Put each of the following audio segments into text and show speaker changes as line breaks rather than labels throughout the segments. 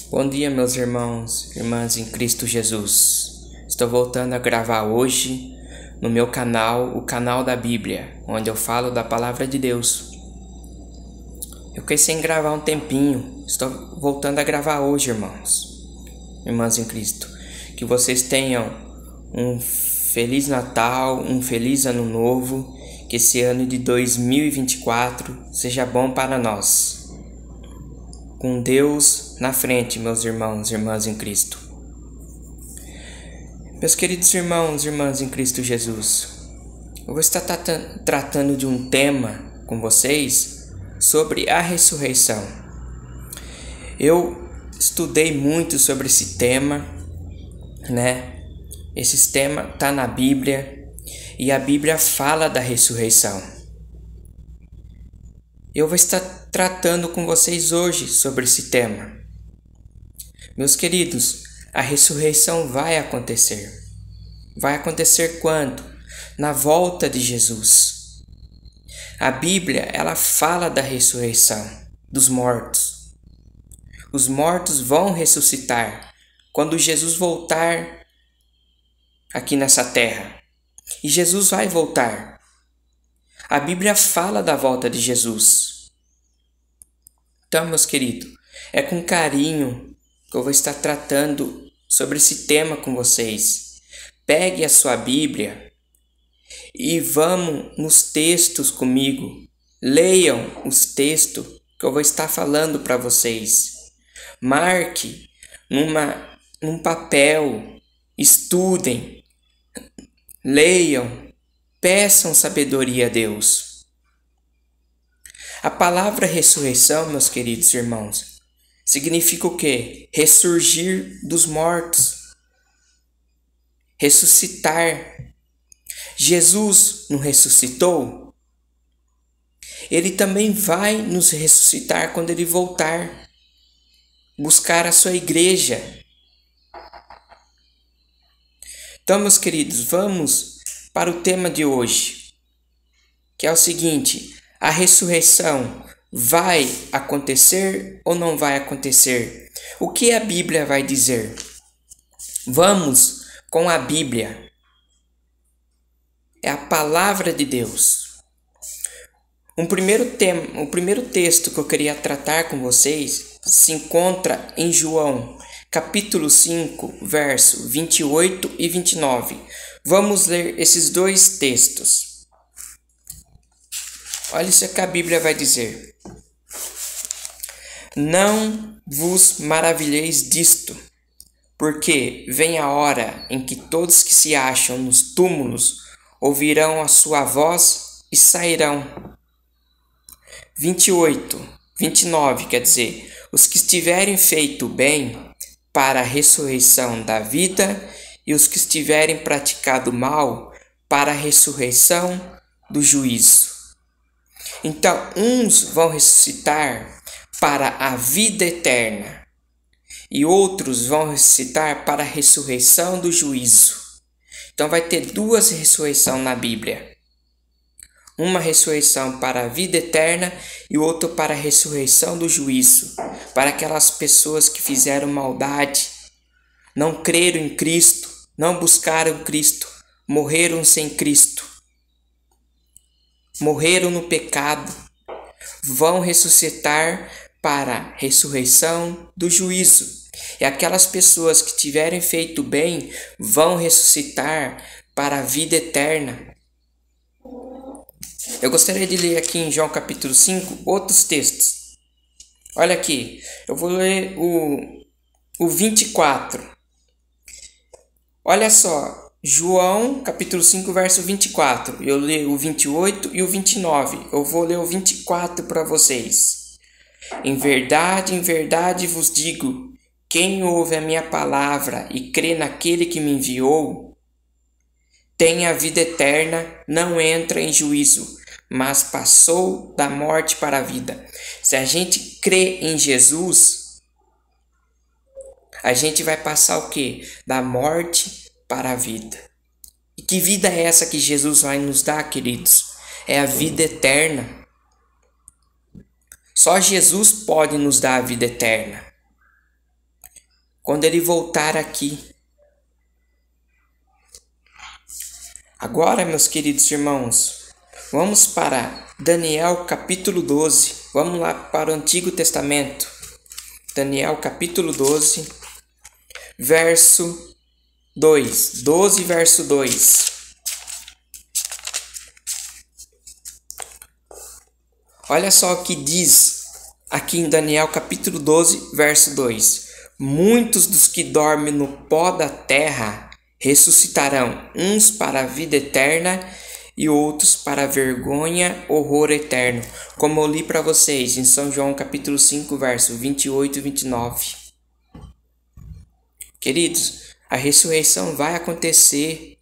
Bom dia, meus irmãos e irmãs em Cristo Jesus. Estou voltando a gravar hoje no meu canal, o canal da Bíblia, onde eu falo da Palavra de Deus. Eu fiquei sem gravar um tempinho, estou voltando a gravar hoje, irmãos, irmãs em Cristo. Que vocês tenham um Feliz Natal, um Feliz Ano Novo, que esse ano de 2024 seja bom para nós. Com Deus na frente, meus irmãos e irmãs em Cristo. Meus queridos irmãos e irmãs em Cristo Jesus, eu vou estar tratando de um tema com vocês sobre a ressurreição. Eu estudei muito sobre esse tema, Esse tema está na Bíblia e a Bíblia fala da ressurreição. Eu vou estar tratando com vocês hoje sobre esse tema. Meus queridos, a ressurreição vai acontecer. Vai acontecer quando? Na volta de Jesus. A Bíblia, ela fala da ressurreição dos mortos. Os mortos vão ressuscitar quando Jesus voltar aqui nessa terra. E Jesus vai voltar. A Bíblia fala da volta de Jesus. Então, meus queridos, é com carinho que eu vou estar tratando sobre esse tema com vocês. Pegue a sua Bíblia e vamos nos textos comigo. Leiam os textos que eu vou estar falando para vocês. Marque num papel, estudem, leiam, peçam sabedoria a Deus. A palavra ressurreição, meus queridos irmãos, significa o quê? Ressurgir dos mortos. Ressuscitar. Jesus não ressuscitou? Ele também vai nos ressuscitar quando ele voltar, buscar a sua igreja. Então, meus queridos, vamos para o tema de hoje, que é o seguinte: a ressurreição vai acontecer ou não vai acontecer? O que a Bíblia vai dizer? Vamos com a Bíblia. É a palavra de Deus. O primeiro texto que eu queria tratar com vocês se encontra em João, capítulo 5, verso 28 e 29. Vamos ler esses dois textos. Olha isso que a Bíblia vai dizer. Não vos maravilheis disto, porque vem a hora em que todos que se acham nos túmulos ouvirão a sua voz e sairão. 29, quer dizer, os que estiverem feito bem para a ressurreição da vida e os que estiverem praticado mal para a ressurreição do juízo. Então, uns vão ressuscitar para a vida eterna e outros vão ressuscitar para a ressurreição do juízo. Então, vai ter duas ressurreições na Bíblia. Uma ressurreição para a vida eterna e outra para a ressurreição do juízo, para aquelas pessoas que fizeram maldade, não creram em Cristo, não buscaram Cristo, morreram sem Cristo, morreram no pecado, vão ressuscitar para a ressurreição do juízo. E aquelas pessoas que tiverem feito bem vão ressuscitar para a vida eterna. Eu gostaria de ler aqui em João capítulo 5 outros textos. Olha aqui, eu vou ler o 24. Olha só, João capítulo 5, verso 24. Eu leio o 28 e o 29. Eu vou ler o 24 para vocês. Em verdade vos digo, quem ouve a minha palavra e crê naquele que me enviou, tem a vida eterna, não entra em juízo, mas passou da morte para a vida. Se a gente crê em Jesus, a gente vai passar o quê? Da morte para a vida. E que vida é essa que Jesus vai nos dar, queridos? É a vida eterna. Só Jesus pode nos dar a vida eterna. quando ele voltar aqui. Agora, meus queridos irmãos, vamos para Daniel capítulo 12. Vamos lá para o Antigo Testamento. Daniel capítulo 12, verso 2. 12, verso 2. Olha só o que diz aqui em Daniel capítulo 12, verso 2. Muitos dos que dormem no pó da terra ressuscitarão, uns para a vida eterna e outros para a vergonha, horror eterno. Como eu li para vocês em São João capítulo 5, verso 28 e 29. Queridos, a ressurreição vai acontecer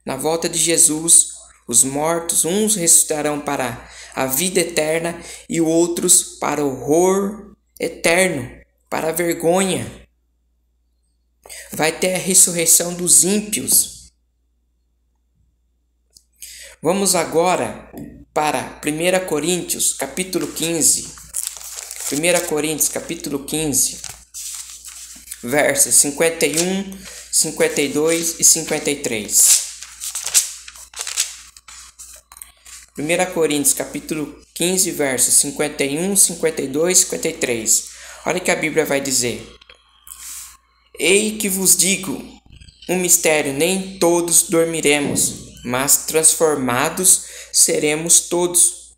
na volta de Jesus. Os mortos, uns ressuscitarão para a vida eterna e outros para o horror eterno, para a vergonha. Vai ter a ressurreição dos ímpios. Vamos agora para 1 Coríntios, capítulo 15. 1 Coríntios, capítulo 15, versos 51, 52 e 53. 1 Coríntios, capítulo 15, versos 51, 52 e 53. Olha o que a Bíblia vai dizer. Ei que vos digo um mistério, nem todos dormiremos, mas transformados seremos todos.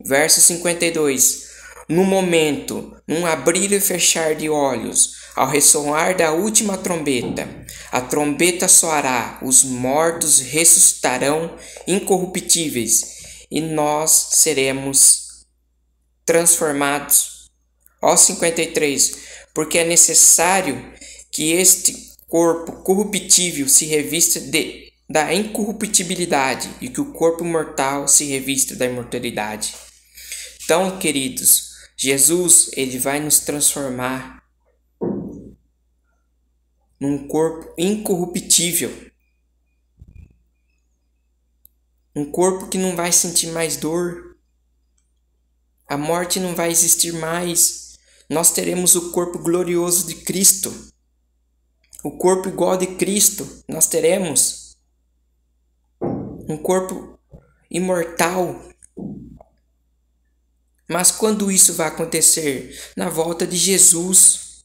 Verso 52. No momento, num abrir e fechar de olhos, ao ressoar da última trombeta, a trombeta soará, os mortos ressuscitarão incorruptíveis, e nós seremos transformados. Ó 53. Porque é necessário que este corpo corruptível se revista da incorruptibilidade e que o corpo mortal se revista da imortalidade. Então, queridos, Jesus, ele vai nos transformar num corpo incorruptível. Um corpo que não vai sentir mais dor. A morte não vai existir mais. Nós teremos o corpo glorioso de Cristo. O corpo igual de Cristo nós teremos. Um corpo imortal. Mas quando isso vai acontecer? Na volta de Jesus.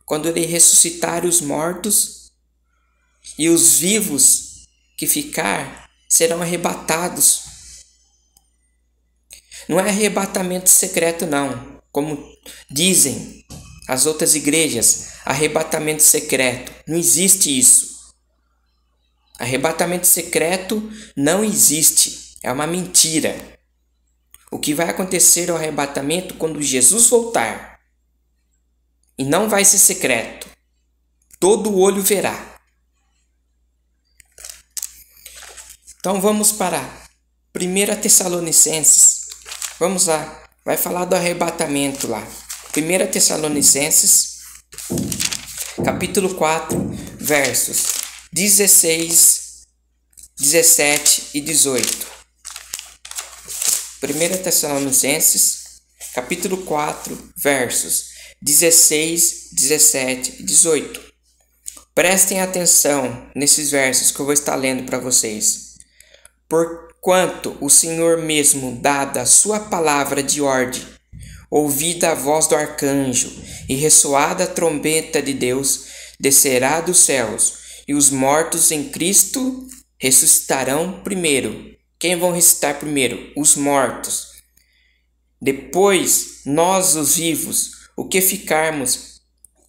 Quando ele ressuscitar os mortos e os vivos que ficar serão arrebatados. Não é arrebatamento secreto não, como dizem as outras igrejas, arrebatamento secreto. Não existe isso. Arrebatamento secreto não existe, é uma mentira. O que vai acontecer é o arrebatamento quando Jesus voltar. E não vai ser secreto. Todo olho verá. Então vamos para 1 Tessalonicenses. Vamos lá, vai falar do arrebatamento lá. 1 Tessalonicenses, capítulo 4, versos 16, 17 e 18. 1 Tessalonicenses, capítulo 4, versos 16, 17 e 18. Prestem atenção nesses versos que eu vou estar lendo para vocês. Porquanto o Senhor mesmo, dada a sua palavra de ordem, ouvida a voz do arcanjo e ressoada a trombeta de Deus, descerá dos céus, e os mortos em Cristo ressuscitarão primeiro. Quem vão ressuscitar primeiro? Os mortos. Depois, nós, os vivos, o que ficarmos,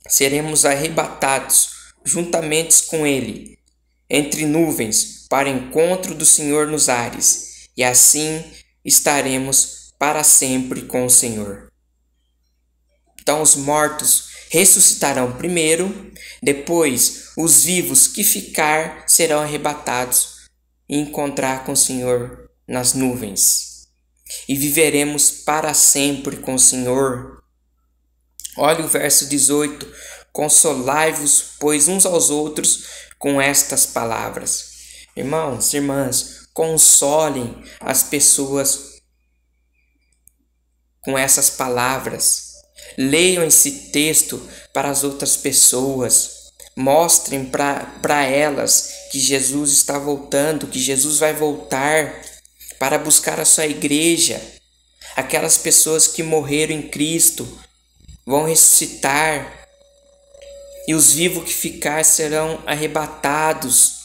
seremos arrebatados juntamente com ele, entre nuvens, para encontro do Senhor nos ares, e assim estaremos para sempre com o Senhor. Então os mortos ressuscitarão primeiro, depois os vivos que ficar serão arrebatados e encontrar com o Senhor nas nuvens. E viveremos para sempre com o Senhor. Olha o verso 18. Consolai-vos, pois, uns aos outros com estas palavras. Irmãos, irmãs, consolem as pessoas com essas palavras. Leiam esse texto para as outras pessoas. Mostrem para elas que Jesus está voltando, que Jesus vai voltar para buscar a sua igreja. Aquelas pessoas que morreram em Cristo vão ressuscitar e os vivos que ficar serão arrebatados.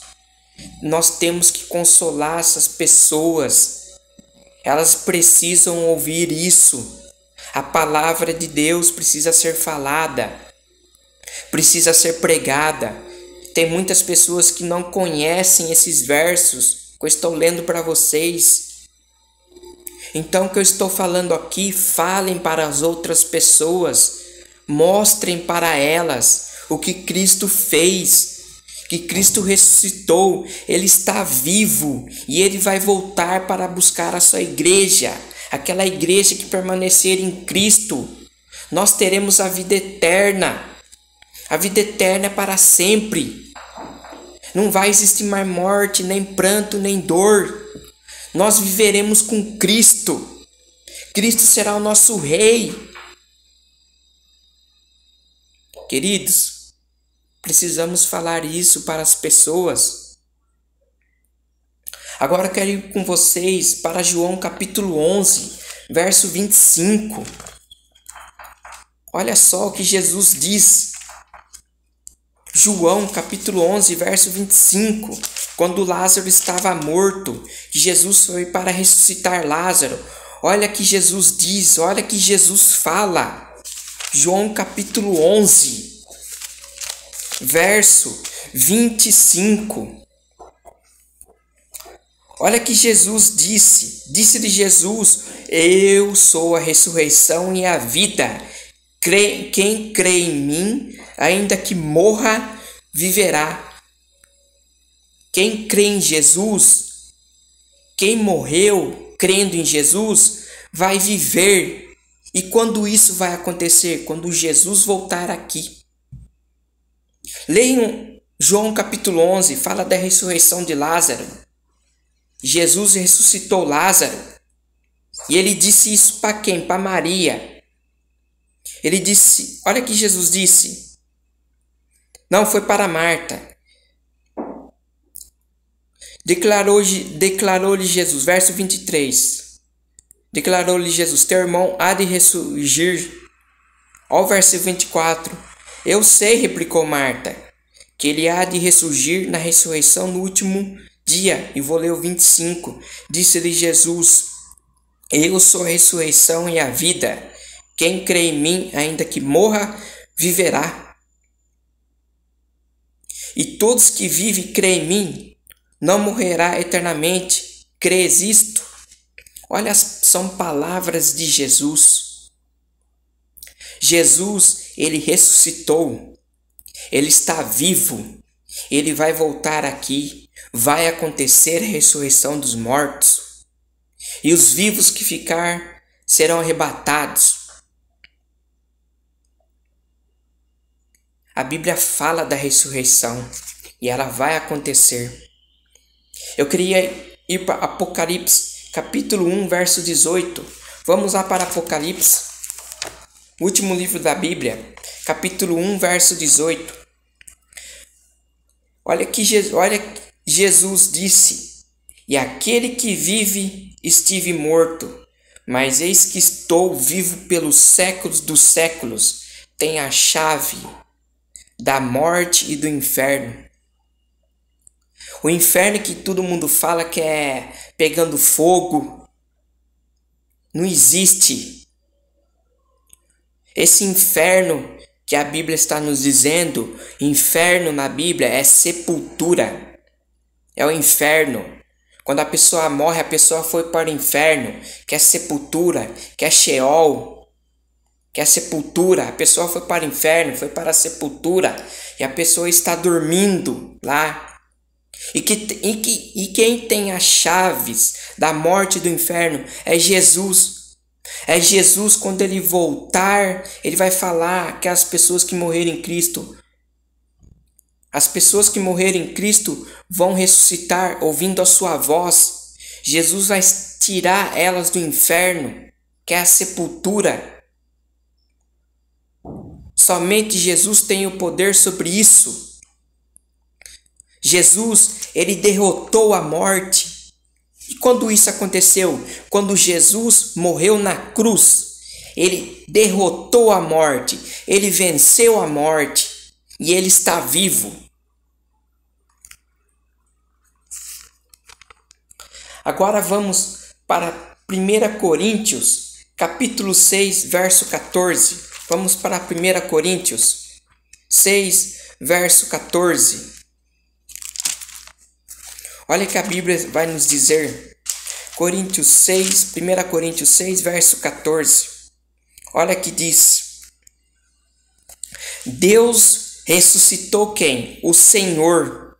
Nós temos que consolar essas pessoas. Elas precisam ouvir isso. A palavra de Deus precisa ser falada, precisa ser pregada. Tem muitas pessoas que não conhecem esses versos que eu estou lendo para vocês. Então, o que eu estou falando aqui, falem para as outras pessoas, mostrem para elas o que Cristo fez, que Cristo ressuscitou, Ele está vivo e Ele vai voltar para buscar a sua igreja, aquela igreja que permanecer em Cristo. Nós teremos a vida eterna. A vida eterna é para sempre. Não vai existir mais morte, nem pranto, nem dor. Nós viveremos com Cristo. Cristo será o nosso Rei. Queridos, precisamos falar isso para as pessoas. Agora eu quero ir com vocês para João capítulo 11, verso 25. Olha só o que Jesus diz. João capítulo 11, verso 25. Quando Lázaro estava morto, Jesus foi para ressuscitar Lázaro. Olha que Jesus diz, olha que Jesus fala. João capítulo 11, verso 25. Olha que Jesus disse. Disse-lhe Jesus: eu sou a ressurreição e a vida. Quem crê em mim, ainda que morra, viverá. Quem crê em Jesus, quem morreu crendo em Jesus, vai viver. E quando isso vai acontecer? Quando Jesus voltar aqui. Leiam João capítulo 11, fala da ressurreição de Lázaro. Jesus ressuscitou Lázaro. E ele disse isso para quem? Para Maria. Ele disse, olha que Jesus disse. Não, foi para Marta. Declarou-lhe Jesus, verso 23. Declarou-lhe Jesus: teu irmão há de ressurgir. Olha o verso 24. Eu sei, replicou Marta, que ele há de ressurgir na ressurreição no último dia. E vou ler o 25. Disse-lhe Jesus: eu sou a ressurreição e a vida. Quem crê em mim, ainda que morra, viverá. E todos que vivem e creem em mim, não morrerá eternamente. Crês isto? Olha, são palavras de Jesus. Jesus, ele ressuscitou. Ele está vivo. Ele vai voltar aqui. Vai acontecer a ressurreição dos mortos. E os vivos que ficar serão arrebatados. A Bíblia fala da ressurreição e ela vai acontecer. Eu queria ir para Apocalipse, capítulo 1, verso 18. Vamos lá para Apocalipse, último livro da Bíblia, capítulo 1, verso 18. Olha que Jesus disse: e aquele que vive estive morto, mas eis que estou vivo pelos séculos dos séculos, tem a chave da morte e do inferno. O inferno que todo mundo fala que é pegando fogo, não existe. Esse inferno que a Bíblia está nos dizendo, inferno na Bíblia é sepultura. É o inferno. Quando a pessoa morre, a pessoa foi para o inferno, que é sepultura, que é Sheol. Que é a sepultura, a pessoa foi para o inferno, foi para a sepultura, e a pessoa está dormindo lá. E quem tem as chaves da morte e do inferno é Jesus. É Jesus, quando ele voltar, ele vai falar aquelas pessoas que morreram em Cristo. As pessoas que morreram em Cristo vão ressuscitar ouvindo a sua voz. Jesus vai tirar elas do inferno, que é a sepultura. Somente Jesus tem o poder sobre isso. Jesus, ele derrotou a morte. E quando isso aconteceu? Quando Jesus morreu na cruz, ele derrotou a morte, ele venceu a morte e ele está vivo. Agora vamos para 1 Coríntios, capítulo 6, verso 14. Vamos para 1 Coríntios 6, verso 14. Olha que a Bíblia vai nos dizer. 1 Coríntios 6, verso 14. Olha que diz. Deus ressuscitou quem? O Senhor.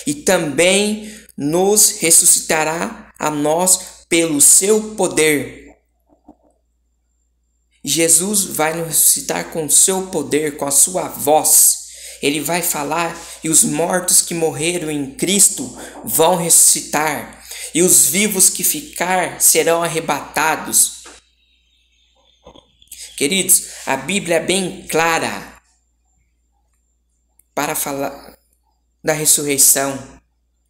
E também nos ressuscitará a nós pelo seu poder. Jesus vai nos ressuscitar com o seu poder, com a sua voz. Ele vai falar e os mortos que morreram em Cristo vão ressuscitar. E os vivos que ficar serão arrebatados. Queridos, a Bíblia é bem clara para falar da ressurreição.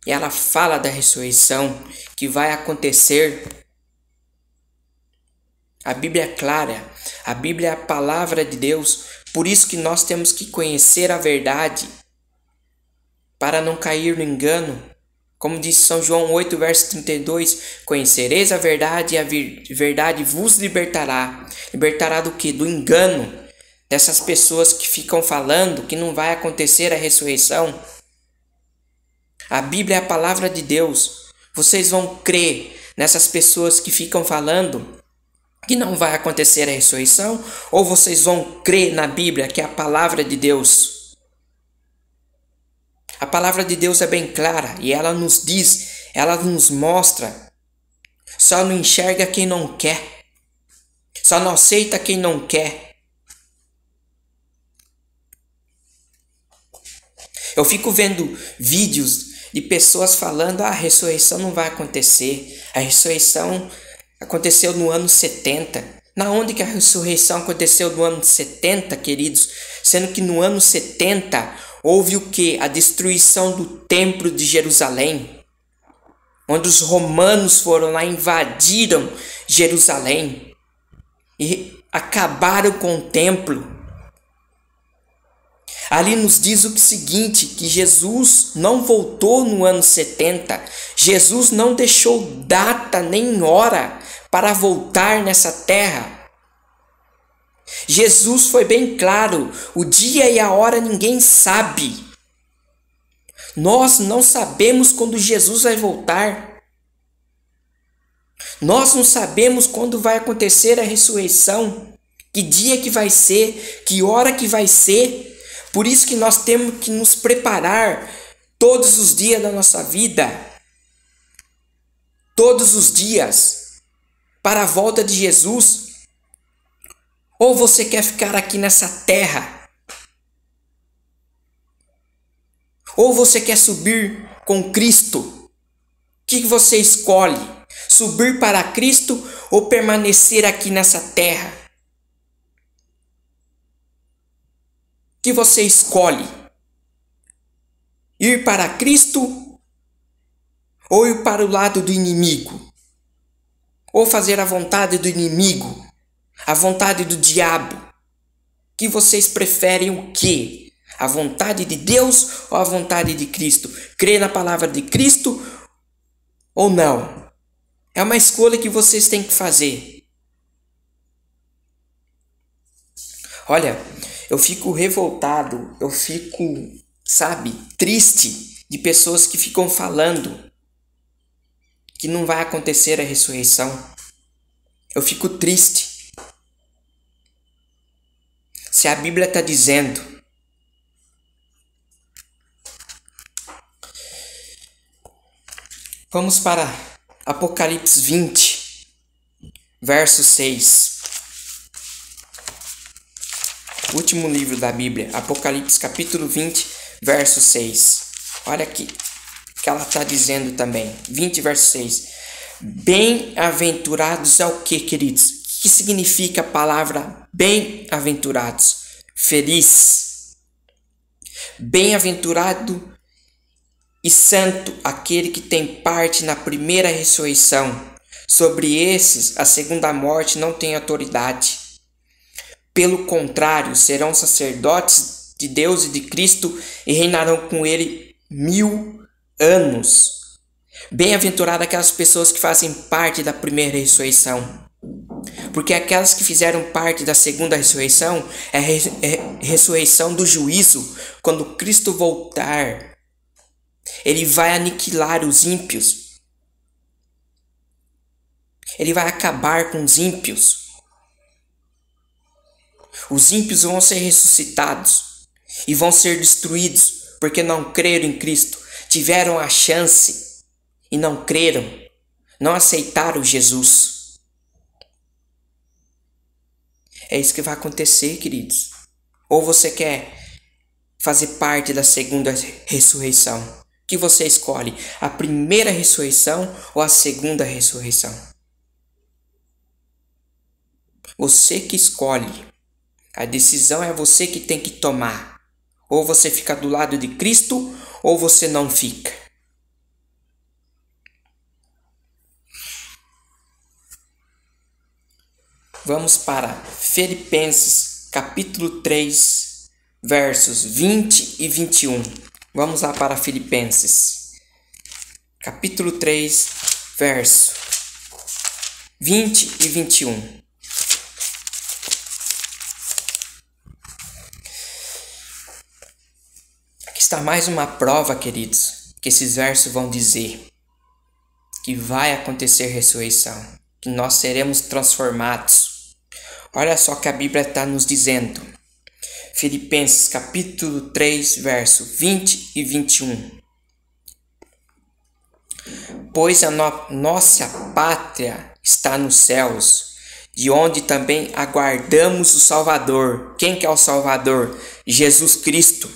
E ela fala da ressurreição que vai acontecer. A Bíblia é clara. A Bíblia é a palavra de Deus. Por isso que nós temos que conhecer a verdade para não cair no engano. Como diz São João 8, verso 32, conhecereis a verdade e a verdade vos libertará. Libertará do quê? Do engano dessas pessoas que ficam falando que não vai acontecer a ressurreição. A Bíblia é a palavra de Deus. Vocês vão crer nessas pessoas que ficam falando que não vai acontecer a ressurreição? Ou vocês vão crer na Bíblia, que é a palavra de Deus? A palavra de Deus é bem clara e ela nos diz, ela nos mostra. Só não enxerga quem não quer. Só não aceita quem não quer. Eu fico vendo vídeos de pessoas falando, a ressurreição não vai acontecer. A ressurreição aconteceu no ano 70. Na onde que a ressurreição aconteceu no ano 70, queridos? Sendo que no ano 70 houve o quê? A destruição do templo de Jerusalém. Onde os romanos foram lá e invadiram Jerusalém. E acabaram com o templo. Ali nos diz o seguinte, que Jesus não voltou no ano 70. Jesus não deixou data nem hora para voltar nessa terra. Jesus foi bem claro, o dia e a hora ninguém sabe. Nós não sabemos quando Jesus vai voltar. Nós não sabemos quando vai acontecer a ressurreição, que dia que vai ser, que hora que vai ser. Por isso que nós temos que nos preparar todos os dias da nossa vida. Todos os dias para a volta de Jesus. Ou você quer ficar aqui nessa terra? Ou você quer subir com Cristo? O que você escolhe? Subir para Cristo ou permanecer aqui nessa terra? O que você escolhe? Ir para Cristo ou ir para o lado do inimigo? Ou fazer a vontade do inimigo? A vontade do diabo? Que vocês preferem o quê? A vontade de Deus ou a vontade de Cristo? Crer na palavra de Cristo ou não? É uma escolha que vocês têm que fazer. Olha, eu fico revoltado, eu fico, triste de pessoas que ficam falando que não vai acontecer a ressurreição. Eu fico triste. Se a Bíblia está dizendo, vamos para Apocalipse 20, verso 6. Último livro da Bíblia, Apocalipse capítulo 20, verso 6. Olha aqui que ela está dizendo também. 20, verso 6. Bem-aventurados é o que, queridos? que significa a palavra bem-aventurados? Feliz. Bem-aventurado e santo aquele que tem parte na primeira ressurreição. Sobre esses, a segunda morte não tem autoridade. Pelo contrário, serão sacerdotes de Deus e de Cristo e reinarão com ele 1000 anos. Bem-aventurado aquelas pessoas que fazem parte da primeira ressurreição. Porque aquelas que fizeram parte da segunda ressurreição é a ressurreição do juízo. Quando Cristo voltar, ele vai aniquilar os ímpios. Ele vai acabar com os ímpios. Os ímpios vão ser ressuscitados e vão ser destruídos porque não creram em Cristo. Tiveram a chance e não creram, não aceitaram Jesus. É isso que vai acontecer, queridos. Ou você quer fazer parte da segunda ressurreição? O que você escolhe? A primeira ressurreição ou a segunda ressurreição? Você que escolhe. A decisão é você que tem que tomar. Ou você fica do lado de Cristo, ou você não fica. Vamos para Filipenses, capítulo 3, versos 20 e 21. Vamos lá para Filipenses, capítulo 3, verso 20 e 21. Está mais uma prova, queridos, que esses versos vão dizer que vai acontecer ressurreição, que nós seremos transformados. Olha só que a Bíblia está nos dizendo. Filipenses capítulo 3, verso 20 e 21. Pois a nossa pátria está nos céus, de onde também aguardamos o Salvador. Quem que é o Salvador? Jesus Cristo.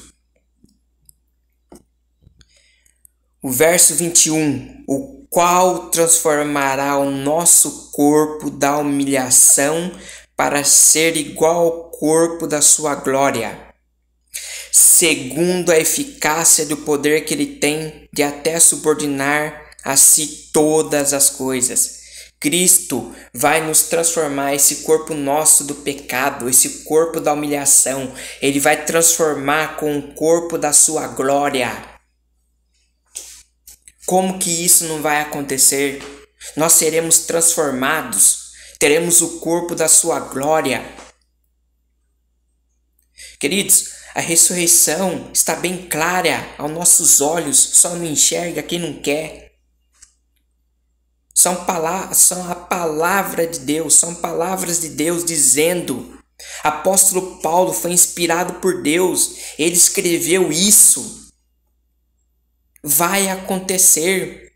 O verso 21, o qual transformará o nosso corpo da humilhação para ser igual ao corpo da sua glória, segundo a eficácia do poder que ele tem de até subordinar a si todas as coisas. Cristo vai nos transformar esse corpo nosso do pecado, esse corpo da humilhação, ele vai transformar com o corpo da sua glória. Como que isso não vai acontecer? Nós seremos transformados, teremos o corpo da sua glória. Queridos, a ressurreição está bem clara aos nossos olhos, só não enxerga quem não quer. São a palavra de Deus, são palavras de Deus dizendo. Apóstolo Paulo foi inspirado por Deus, ele escreveu isso. Vai acontecer,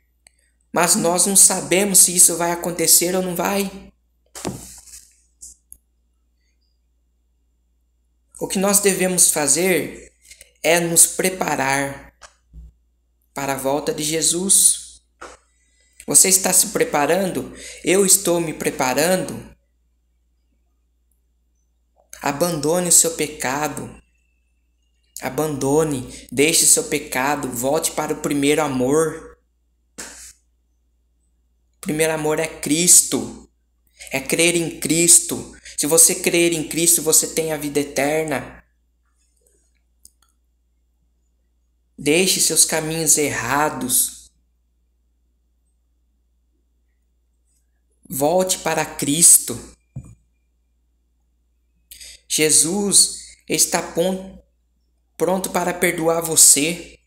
mas nós não sabemos se isso vai acontecer ou não vai. O que nós devemos fazer é nos preparar para a volta de Jesus. Você está se preparando? Eu estou me preparando. Abandone o seu pecado. Abandone, deixe seu pecado, volte para o primeiro amor. O primeiro amor é Cristo, é crer em Cristo. Se você crer em Cristo, você tem a vida eterna. Deixe seus caminhos errados. Volte para Cristo. Jesus está pronto para perdoar você.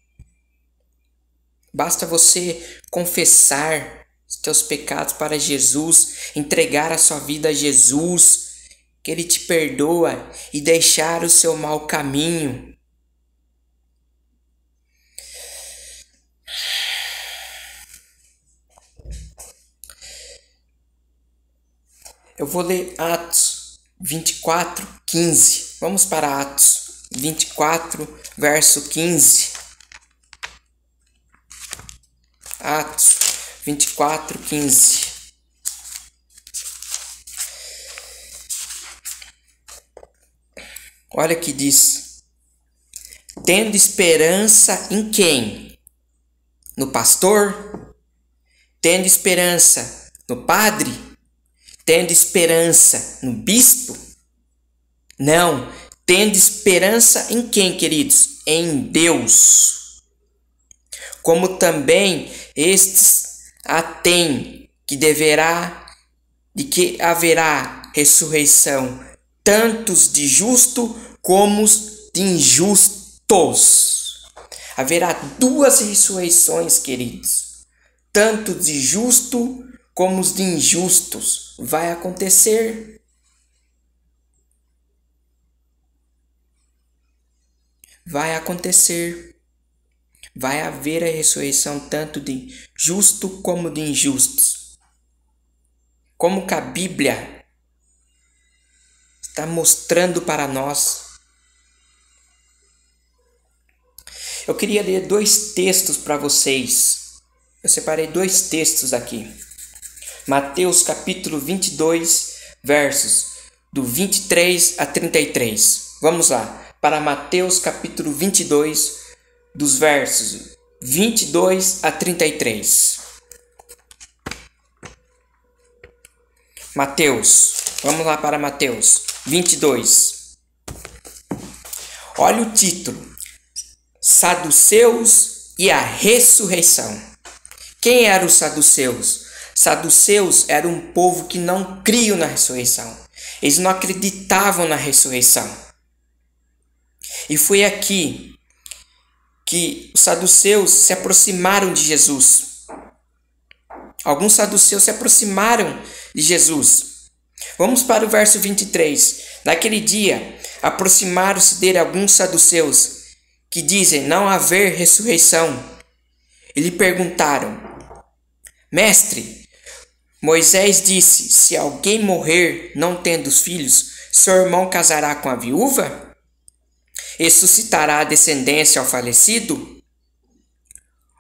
Basta você confessar os teus pecados para Jesus, entregar a sua vida a Jesus, que Ele te perdoa e deixar o seu mau caminho. Eu vou ler Atos 24, 15. Vamos para Atos 24, verso 15. Atos 24, 15. Olha que diz: tendo esperança em quem? No pastor? Tendo esperança no padre? Tendo esperança no bispo? Não. Tendo esperança em quem, queridos? Em Deus. Como também estes a têm, de que haverá ressurreição, tantos de justo como de injustos. Haverá duas ressurreições, queridos. Tanto de justo como os de injustos. Vai acontecer. Vai acontecer. Vai haver a ressurreição tanto de justo como de injustos. Como que a Bíblia está mostrando para nós. Eu queria ler 2 textos para vocês. Eu separei 2 textos aqui. Mateus capítulo 22, versos do 23 a 33. Vamos lá, para Mateus capítulo 22, dos versos 22 a 33. Mateus, vamos lá para Mateus 22. Olha o título: Saduceus e a ressurreição. Quem eram os saduceus? Saduceus era um povo que não criam na ressurreição. Eles não acreditavam na ressurreição. E foi aqui que os saduceus se aproximaram de Jesus. Alguns saduceus se aproximaram de Jesus. Vamos para o verso 23. Naquele dia, aproximaram-se dele alguns saduceus, que dizem não haver ressurreição. E lhe perguntaram: Mestre, Moisés disse, se alguém morrer não tendo filhos, seu irmão casará com a viúva? E suscitará a descendência ao falecido?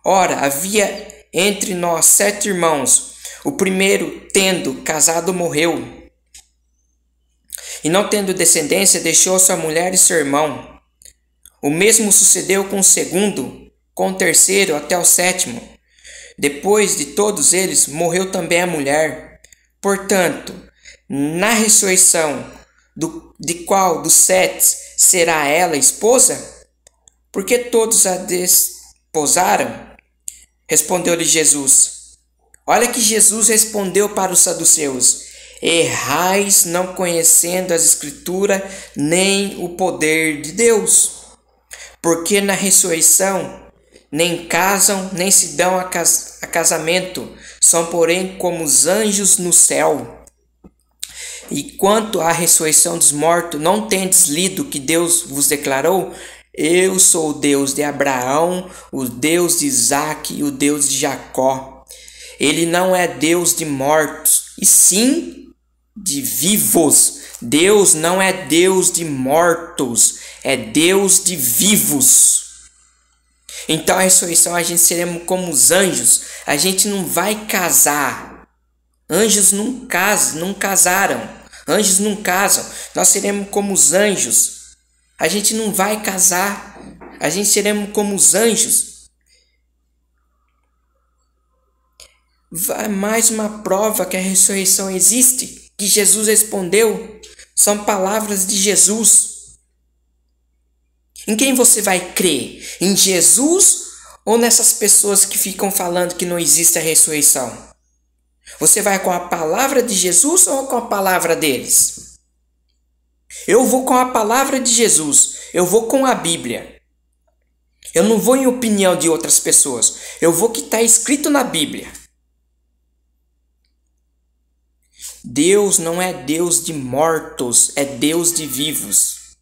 Ora, havia entre nós 7 irmãos. O primeiro, tendo casado, morreu. E não tendo descendência, deixou sua mulher e seu irmão. O mesmo sucedeu com o segundo, com o terceiro até o 7º. Depois de todos eles, morreu também a mulher. Portanto, na ressurreição, de qual dos 7 será ela esposa? Porque todos a desposaram? Respondeu-lhe Jesus. Olha que Jesus respondeu para os saduceus: errais não conhecendo as Escrituras nem o poder de Deus. Porque na ressurreição nem casam, nem se dão a casamento, são porém como os anjos no céu. E quanto à ressurreição dos mortos, não tendes lido que Deus vos declarou? Eu sou o Deus de Abraão, o Deus de Isaque e o Deus de Jacó. Ele não é Deus de mortos, e sim de vivos. Deus não é Deus de mortos, é Deus de vivos. Então a ressurreição a gente seremos como os anjos. A gente não vai casar. Anjos não casam, não casaram. Anjos não casam. Nós seremos como os anjos. A gente não vai casar. A gente seremos como os anjos. Mais uma prova que a ressurreição existe, que Jesus respondeu. São palavras de Jesus. Em quem você vai crer? Em Jesus ou nessas pessoas que ficam falando que não existe a ressurreição? Você vai com a palavra de Jesus ou com a palavra deles? Eu vou com a palavra de Jesus. Eu vou com a Bíblia. Eu não vou em opinião de outras pessoas. Eu vou que está escrito na Bíblia. Deus não é Deus de mortos, é Deus de vivos.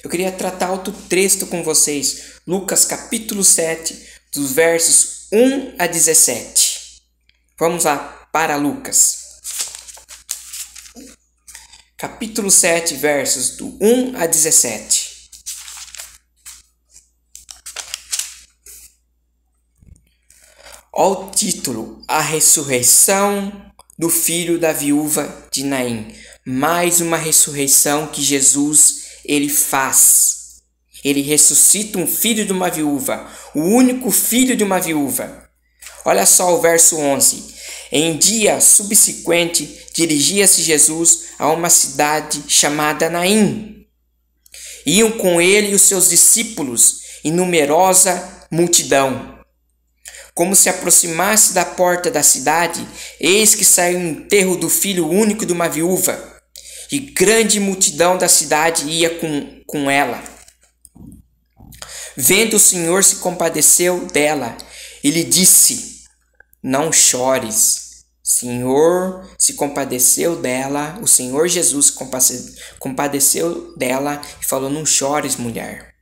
Eu queria tratar outro texto com vocês. Lucas capítulo 7, dos versos 1 a 17. Vamos lá para Lucas. Capítulo 7, versos do 1 a 17. Olha o título: A ressurreição do filho da viúva de Naim. Mais uma ressurreição que Jesus ele faz. Ele ressuscita um filho de uma viúva, o único filho de uma viúva. Olha só o verso 11. Em dia subsequente, dirigia-se Jesus a uma cidade chamada Naim. Iam com ele os seus discípulos e numerosa multidão. Como se aproximasse da porta da cidade, eis que saiu o enterro do filho único de uma viúva, e grande multidão da cidade ia com ela. Vendo o Senhor, se compadeceu dela e lhe disse: não chores. O Senhor se compadeceu dela, o Senhor Jesus compadeceu dela e falou: não chores, mulher.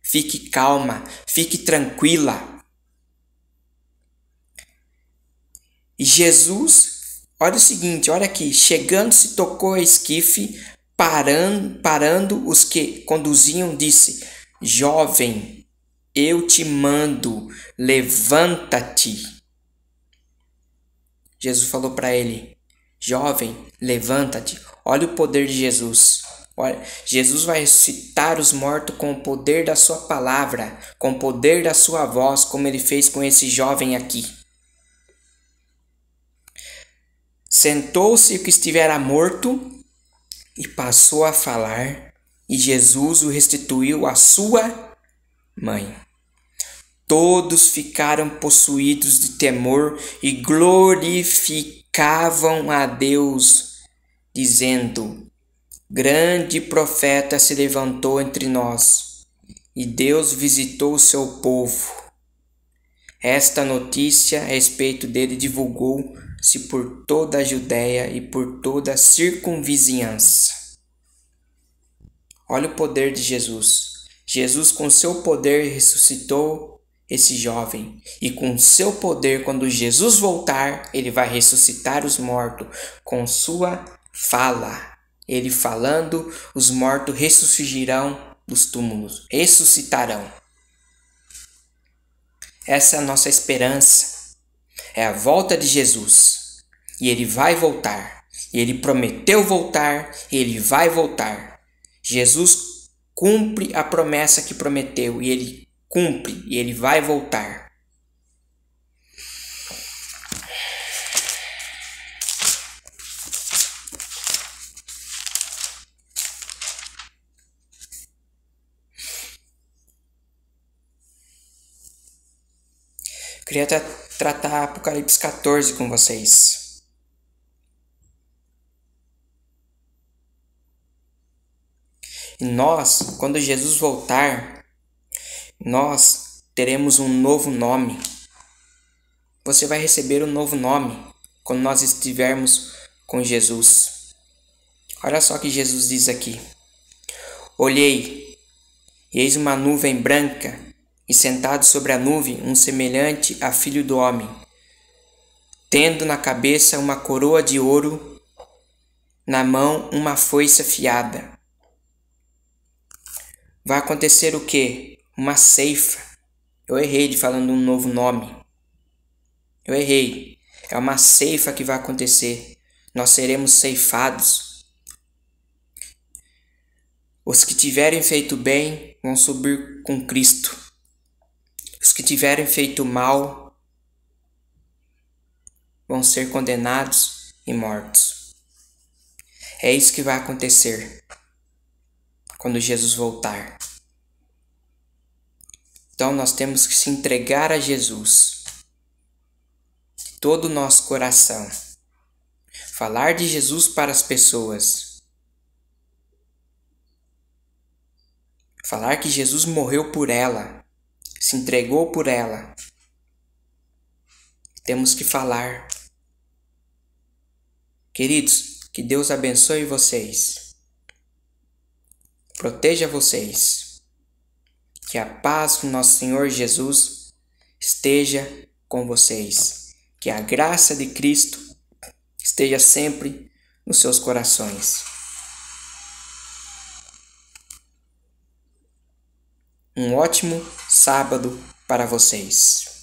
Fique calma, fique tranquila. E Jesus, olha o seguinte, olha aqui, chegando-se tocou a esquife, parando os que conduziam, disse: jovem, eu te mando, levanta-te. Jesus falou para ele: jovem, levanta-te. Olha o poder de Jesus. Olha, Jesus vai ressuscitar os mortos com o poder da sua palavra, com o poder da sua voz, como ele fez com esse jovem aqui. Sentou-se o que estivera morto e passou a falar, e Jesus o restituiu à sua mãe. Todos ficaram possuídos de temor e glorificavam a Deus, dizendo: grande profeta se levantou entre nós, e Deus visitou o seu povo. Esta notícia a respeito dele divulgou-se por toda a Judéia e por toda a circunvizinhança. Olha o poder de Jesus. Jesus, com seu poder, ressuscitou esse jovem. E com seu poder, quando Jesus voltar, ele vai ressuscitar os mortos com sua fala. Ele falando, os mortos ressurgirão dos túmulos, ressuscitarão. Essa é a nossa esperança. É a volta de Jesus. E ele vai voltar. E ele prometeu voltar, e ele vai voltar. Jesus cumpre a promessa que prometeu, e ele cumpre, e ele vai voltar. Queria tratar Apocalipse 14 com vocês. E nós, quando Jesus voltar, nós teremos um novo nome. Você vai receber um novo nome quando nós estivermos com Jesus. Olha só o que Jesus diz aqui. Olhei, e eis uma nuvem branca, e sentado sobre a nuvem um semelhante a filho do homem, tendo na cabeça uma coroa de ouro, na mão uma foice afiada. Vai acontecer o quê? Uma ceifa. Eu errei de falando um novo nome. Eu errei. É uma ceifa que vai acontecer. Nós seremos ceifados. Os que tiverem feito bem vão subir com Cristo. Os que tiverem feito mal vão ser condenados e mortos. É isso que vai acontecer quando Jesus voltar. Então nós temos que se entregar a Jesus de todo o nosso coração. Falar de Jesus para as pessoas. Falar que Jesus morreu por ela. Se entregou por ela. Temos que falar. Queridos, que Deus abençoe vocês. Proteja vocês. Que a paz do nosso Senhor Jesus esteja com vocês. Que a graça de Cristo esteja sempre nos seus corações. Um ótimo sábado para vocês.